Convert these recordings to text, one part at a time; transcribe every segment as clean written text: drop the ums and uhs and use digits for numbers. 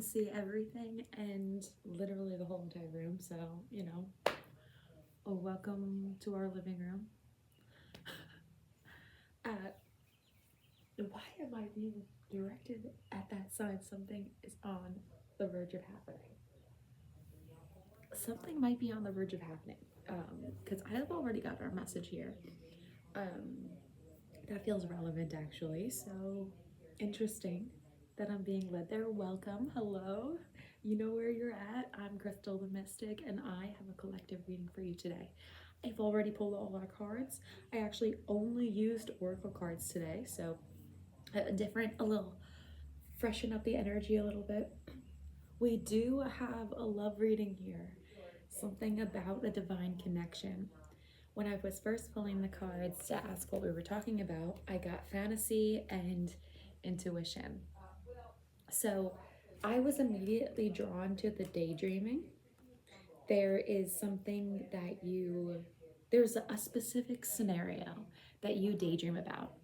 see everything and literally the whole entire room. So, welcome to our living room. Why am I being directed at that sign? Something is on the verge of happening. Something might be on the verge of happening. Because I have already got our message here. That feels relevant, actually. So interesting that I'm being led there. Welcome. Hello. You know where you're at. I'm Krystal the Mystic, and I have a collective reading for you today. I've already pulled all our cards. I actually only used oracle cards today, so a little freshen up the energy a little bit. We do have a love reading here, something about a divine connection. When I was first pulling the cards to ask what we were talking about, I got fantasy and intuition. So I was immediately drawn to the daydreaming. There is something that there's a specific scenario that you daydream about,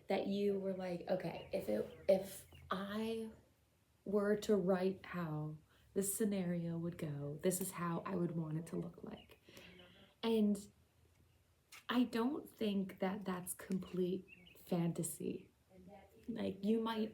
that you were like, okay, if I were to write how this scenario would go, this is how I would want it to look like. And I don't think that that's complete fantasy. Like you might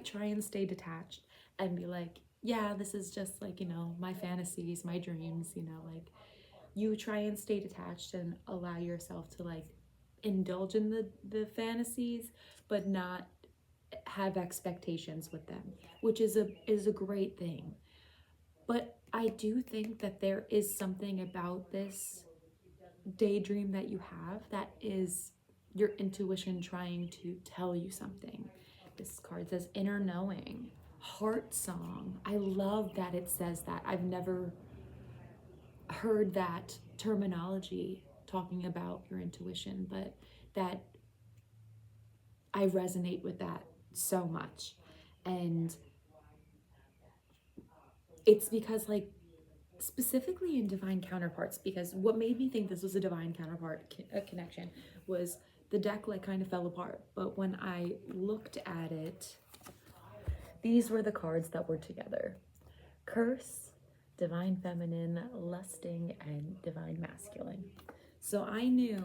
try and stay detached and be like, yeah, this is just like, my fantasies, my dreams, like you try and stay detached and allow yourself to like indulge in the fantasies, but not have expectations with them, which is a great thing. But I do think that there is something about this daydream that you have that is your intuition trying to tell you something. This card says inner knowing, heart song. I love that it says that. I've never heard that terminology talking about your intuition, but that I resonate with that so much. And it's because like specifically in divine counterparts, because what made me think this was a divine counterpart connection was the deck like kind of fell apart. But when I looked at it, these were the cards that were together: curse, divine feminine, lusting, and divine masculine. So I knew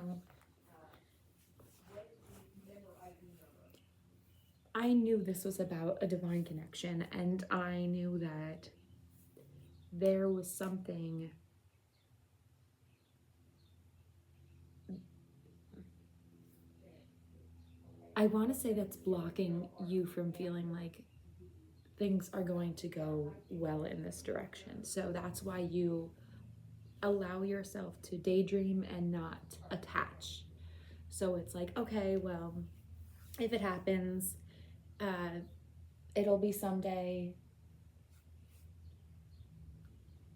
this was about a divine connection, and I knew that there was something I want to say that's blocking you from feeling like things are going to go well in this direction. So that's why you allow yourself to daydream and not attach. So it's like, okay, well, if it happens, it'll be someday.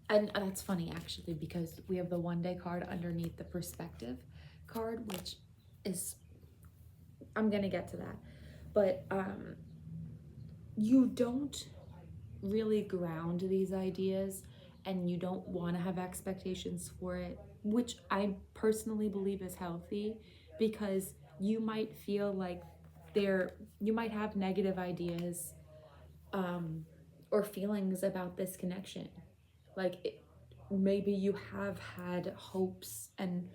And that's funny actually, because we have the one day card underneath the perspective card, which is, I'm gonna get to that, but you don't really ground these ideas and you don't want to have expectations for it, which I personally believe is healthy, because you might feel like you might have negative ideas or feelings about this connection. Like maybe you have had hopes and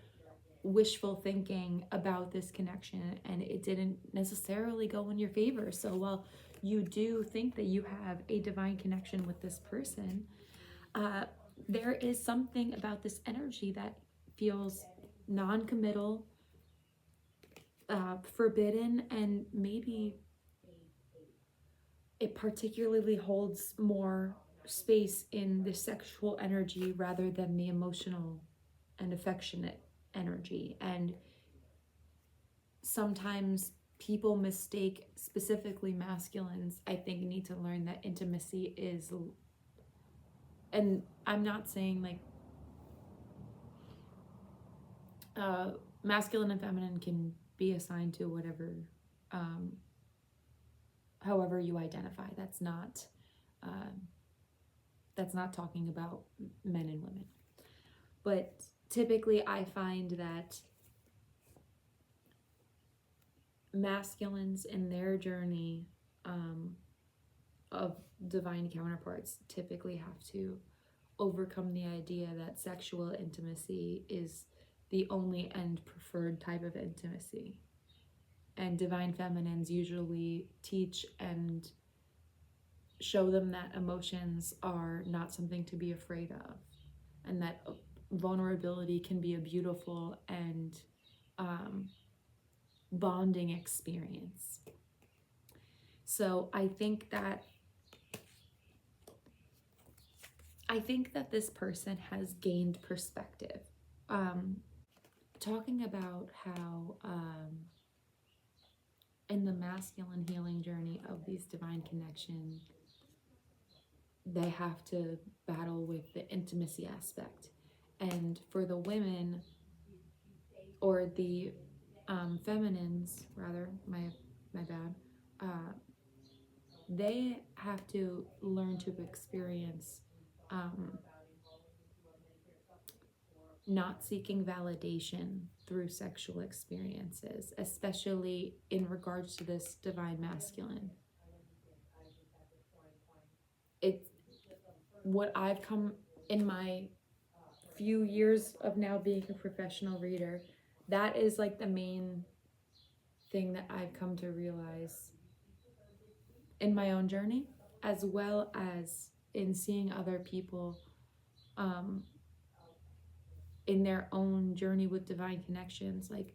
wishful thinking about this connection and it didn't necessarily go in your favor. So while you do think that you have a divine connection with this person, there is something about this energy that feels non-committal, forbidden, and maybe it particularly holds more space in the sexual energy rather than the emotional and affectionate energy. And sometimes people mistake, specifically masculines, I think, need to learn that intimacy is, and I'm not saying like masculine and feminine can be assigned to whatever, however you identify. That's not talking about men and women. But typically I find that masculines in their journey of divine counterparts typically have to overcome the idea that sexual intimacy is the only and preferred type of intimacy. And divine feminines usually teach and show them that emotions are not something to be afraid of, and that vulnerability can be a beautiful and bonding experience. So I think that this person has gained perspective. Talking about how in the masculine healing journey of these divine connections, they have to battle with the intimacy aspect. And for the women, or the feminines, rather, my bad, they have to learn to experience not seeking validation through sexual experiences, especially in regards to this divine masculine. It's what I've come in my few years of now being a professional reader, that is like the main thing that I've come to realize in my own journey, as well as in seeing other people in their own journey with divine connections. Like,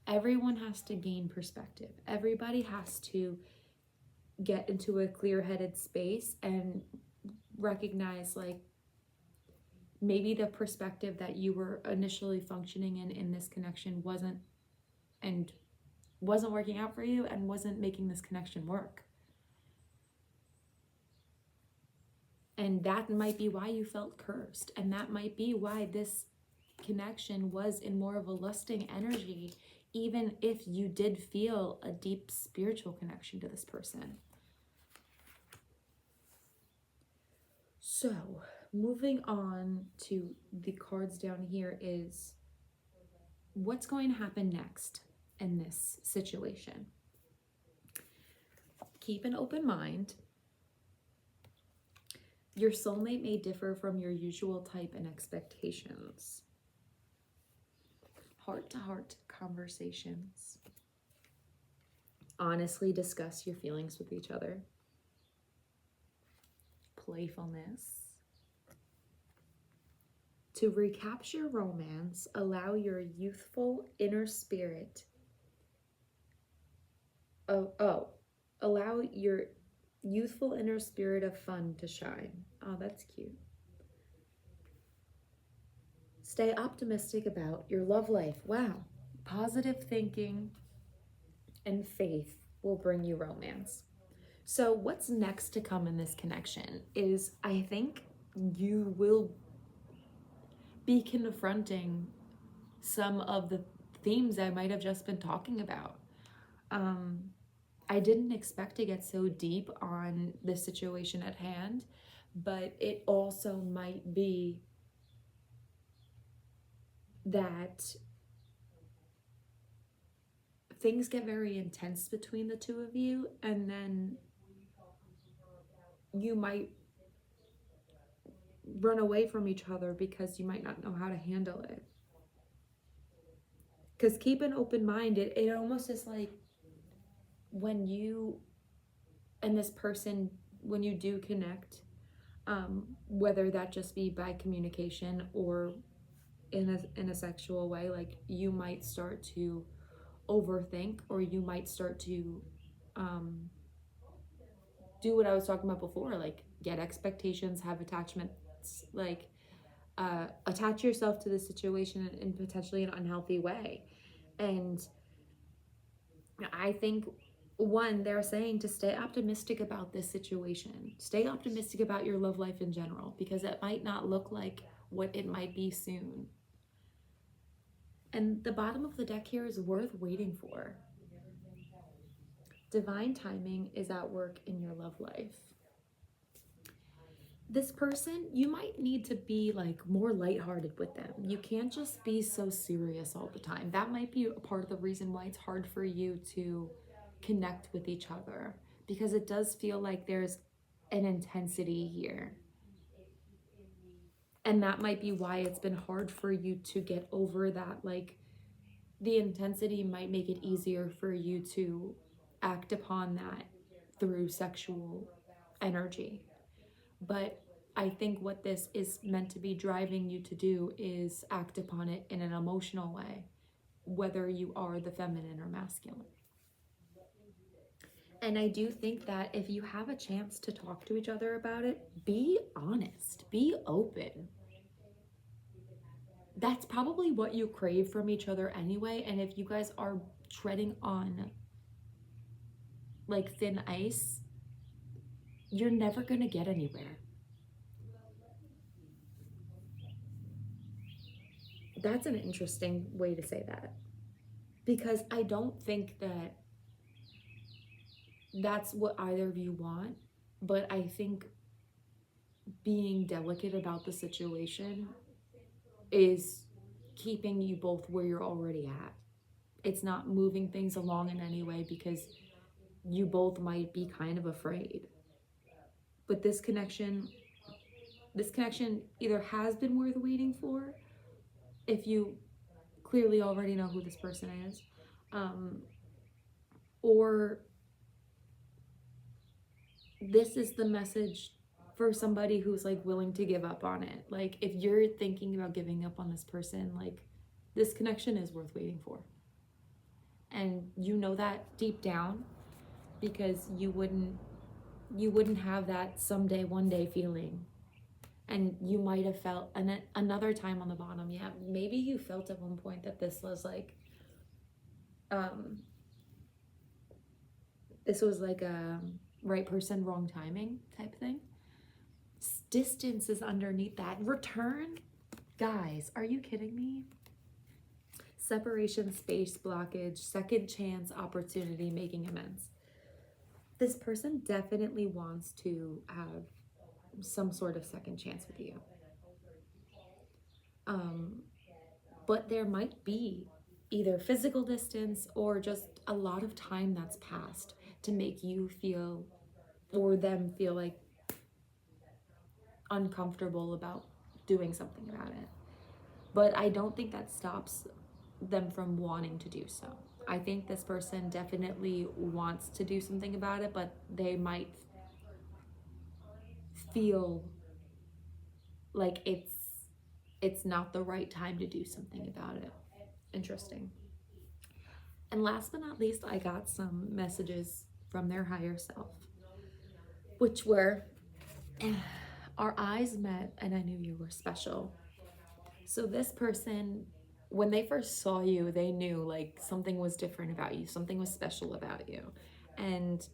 everyone has to gain perspective. Everybody has to get into a clear-headed space and recognize, like, maybe the perspective that you were initially functioning in this connection wasn't working out for you and wasn't making this connection work. And that might be why you felt cursed, and that might be why this connection was in more of a lusting energy, even if you did feel a deep spiritual connection to this person. So, moving on to the cards down here is what's going to happen next in this situation. Keep an open mind. Your soulmate may differ from your usual type and expectations. Heart-to-heart conversations. Honestly discuss your feelings with each other. Playfulness. To recapture romance, allow your youthful inner spirit. Allow your youthful inner spirit of fun to shine. Oh, that's cute. Stay optimistic about your love life. Wow. Positive thinking and faith will bring you romance. So what's next to come in this connection is, I think you will be confronting some of the themes I might have just been talking about. I didn't expect to get so deep on the situation at hand, but it also might be that things get very intense between the two of you, and then you might run away from each other because you might not know how to handle it. Because keep an open mind. It almost is like when you and this person, when you do connect, whether that just be by communication or in a sexual way, like, you might start to overthink, or you might start to do what I was talking about before, like get expectations, have attachments, like attach yourself to the situation in potentially an unhealthy way. And I think, one, they're saying to stay optimistic about this situation. Stay optimistic about your love life in general, because it might not look like what it might be soon. And the bottom of the deck here is worth waiting for. Divine timing is at work in your love life. This person, you might need to be like more lighthearted with them. You can't just be so serious all the time. That might be a part of the reason why it's hard for you to connect with each other, because it does feel like there's an intensity here. And that might be why it's been hard for you to get over that. Like, the intensity might make it easier for you to act upon that through sexual energy. But I think what this is meant to be driving you to do is act upon it in an emotional way, whether you are the feminine or masculine. And I do think that if you have a chance to talk to each other about it, be honest, be open. That's probably what you crave from each other anyway. And if you guys are treading on like thin ice, you're never going to get anywhere. That's an interesting way to say that, because I don't think that that's what either of you want, but I think being delicate about the situation is keeping you both where you're already at. It's not moving things along in any way, because you both might be kind of afraid. But this connection either has been worth waiting for, if you clearly already know who this person is, or this is the message for somebody who's like willing to give up on it. Like, if you're thinking about giving up on this person, like, this connection is worth waiting for. And you know that deep down, because you wouldn't have that someday, one day feeling. And you might have felt another time on the bottom. Yeah, maybe you felt at one point that this was like, a right person, wrong timing type thing. Distance is underneath that. Return? Guys, are you kidding me? Separation, space, blockage, second chance, opportunity, making amends. This person definitely wants to have some sort of second chance with you. But there might be either physical distance or just a lot of time that's passed to make you feel, or them feel, like uncomfortable about doing something about it. But I don't think that stops them from wanting to do so. I think this person definitely wants to do something about it, but they might feel like it's not the right time to do something about it. Interesting. And last but not least, I got some messages from their higher self, which were, our eyes met and I knew you were special. So this person, when they first saw you, they knew like something was different about you, something was special about you. And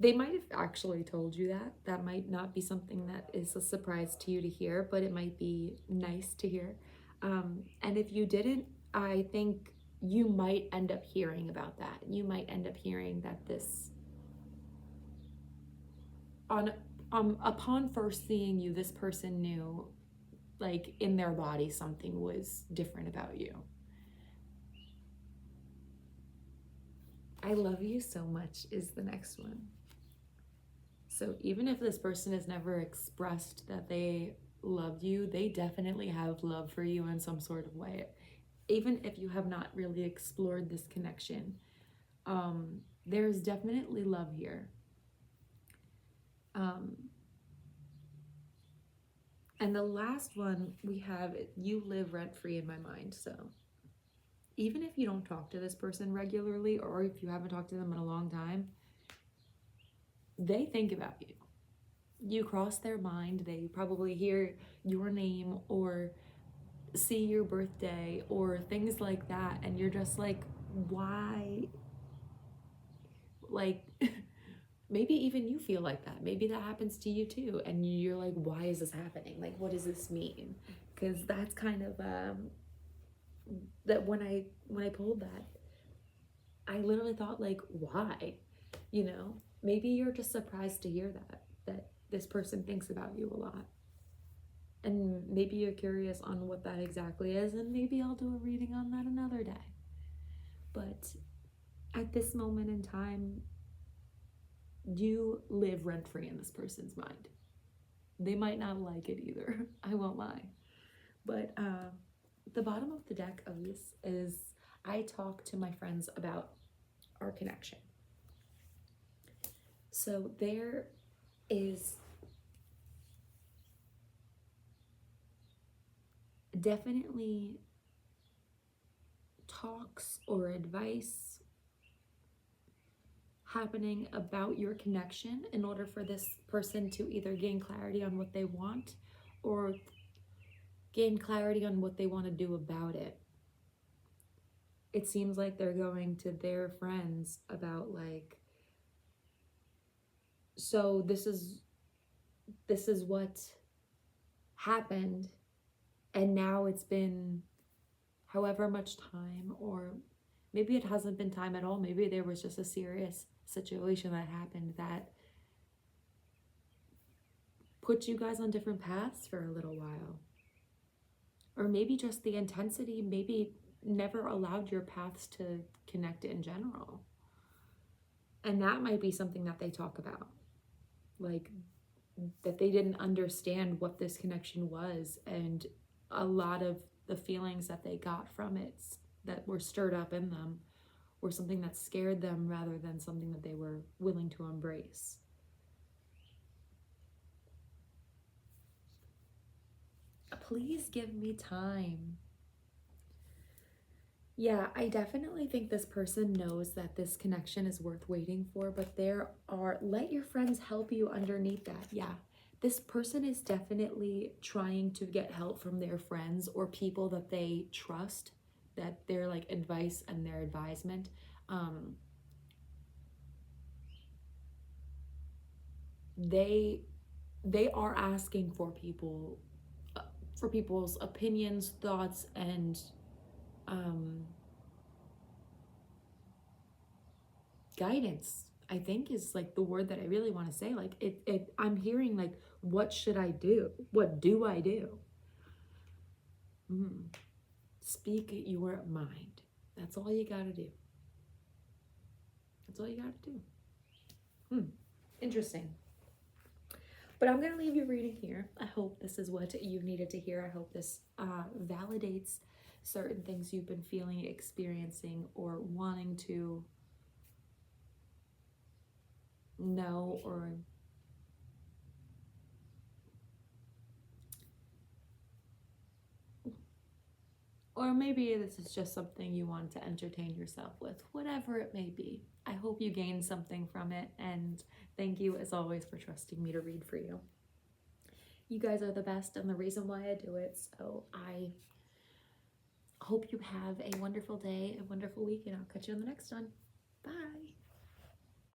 they might have actually told you that. That might not be something that is a surprise to you to hear, but it might be nice to hear. And if you didn't, I think you might end up hearing about that. You might end up hearing that this, upon first seeing you, this person knew, like in their body, something was different about you. I love you so much is the next one. So even if this person has never expressed that they love you, they definitely have love for you in some sort of way. Even if you have not really explored this connection, there's definitely love here. And the last one we have, you live rent-free in my mind. So even if you don't talk to this person regularly, or if you haven't talked to them in a long time, they think about you. You cross their mind. They probably hear your name or see your birthday or things like that. And you're just like, why? Like, maybe even you feel like that. Maybe that happens to you too. And you're like, why is this happening? Like, what does this mean? Because that's kind of, that when I pulled that, I literally thought like, why? You know, maybe you're just surprised to hear that this person thinks about you a lot. And maybe you're curious on what that exactly is, and maybe I'll do a reading on that another day. But at this moment in time, you live rent-free in this person's mind. They might not like it either. I won't lie. But the bottom of the deck, Elise, is I talk to my friends about our connection. So there is definitely talks or advice happening about your connection in order for this person to either gain clarity on what they want or gain clarity on what they want to do about it. It seems like they're going to their friends about like, so this is what happened, and now it's been however much time, or maybe it hasn't been time at all. Maybe there was just a serious situation that happened that put you guys on different paths for a little while. Or maybe just the intensity maybe never allowed your paths to connect in general. And that might be something that they talk about. Like, that they didn't understand what this connection was, and a lot of the feelings that they got from it that were stirred up in them were something that scared them rather than something that they were willing to embrace. Please give me time. Yeah, I definitely think this person knows that this connection is worth waiting for, but let your friends help you underneath that. Yeah, this person is definitely trying to get help from their friends or people that they trust, that their like advice and their advisement. They are asking for people's opinions, thoughts, and guidance, I think, is like the word that I really want to say. Like I'm hearing like, what should I do? What do I do? Speak your mind. That's all you gotta do. That's all you gotta do. Interesting. But I'm gonna leave you reading here. I hope this is what you needed to hear. I hope this validates certain things you've been feeling, experiencing, or wanting to know, or maybe this is just something you want to entertain yourself with, whatever it may be. I hope you gained something from it, and thank you as always for trusting me to read for you. You guys are the best and the reason why I do it, so I hope you have a wonderful day, a wonderful week, and I'll catch you on the next one. Bye!